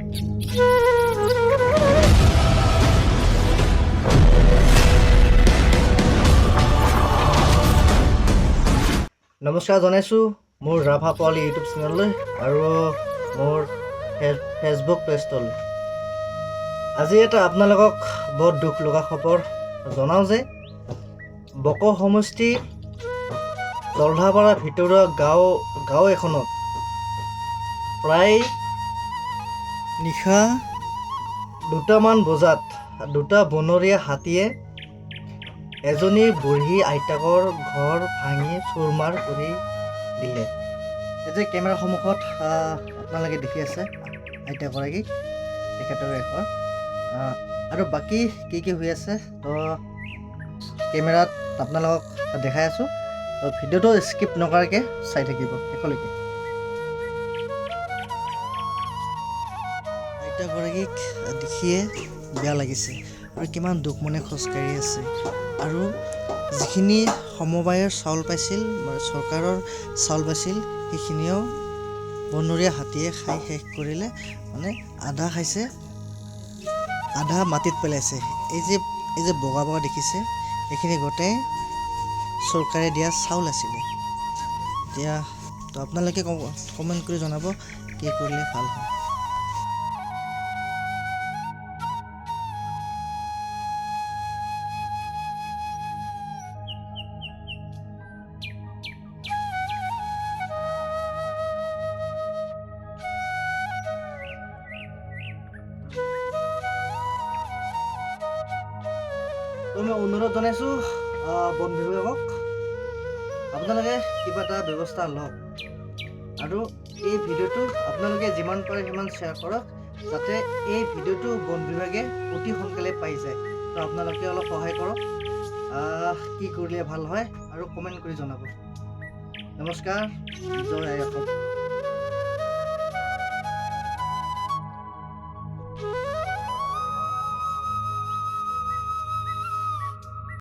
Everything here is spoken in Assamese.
নমস্কাৰ জনাইছোঁ মোৰ ৰাভা পোৱালি ইউটিউব চেনেললৈ আৰু মোৰ ফেচবুক পেজটোলৈ। আজি এটা আপোনালোকক বহুত দুখ লগা খবৰ জনাওঁ যে বক সমষ্টি জলধাপাৰা ভিতৰুৱা গাঁও এখনত প্ৰায় নিশা 2টামান বজাত দুটা বনৰীয়া হাতীয়ে এজনী বুঢ়ী আইতাকৰ ঘৰ ভাঙি চুৰমাৰ কৰি দিলে। এই যে কেমেৰাৰ সন্মুখত আপোনালোকে দেখি আছে আইতাগৰাকী, তেখেতৰ ঘৰ আৰু বাকী কি হৈ আছে তো কেমেৰাত আপোনালোকক দেখাই আছোঁ। তো ভিডিঅ'টো স্কিপ নকৰাকৈ চাই থাকিব শেষলৈকে। আইতাগৰাকীক দেখিয়ে বেয়া লাগিছে আৰু কিমান দুখ মনে খোজকাঢ়ি আছে আৰু যিখিনি সমবায়ৰ চাউল পাইছিল চৰকাৰৰ চাউল পাইছিল সেইখিনিও বনৰীয়া হাতীয়ে খাই শেষ কৰিলে। মানে আধা খাইছে, আধা মাটিত পেলাইছে। এই যে বগা দেখিছে এইখিনি গোটেই চৰকাৰে দিয়া চাউল আছিলে। এতিয়া তো আপোনালোকে কমেণ্ট কৰি জনাব কি কৰিলে ভাল হয়। তো মই অনুৰোধ জনাইছোঁ বন বিভাগক, আপোনালোকে কিবা এটা ব্যৱস্থা লওক আৰু এই ভিডিঅ'টো আপোনালোকে যিমান পাৰে সিমান শ্বেয়াৰ কৰক যাতে এই ভিডিঅ'টো বন বিভাগে অতি সোনকালে পাই যায়। তো আপোনালোকে অলপ সহায় কৰক, কি কৰিলে ভাল হয় আৰু কমেণ্ট কৰি জনাব। নমস্কাৰ, জয় আই অসম।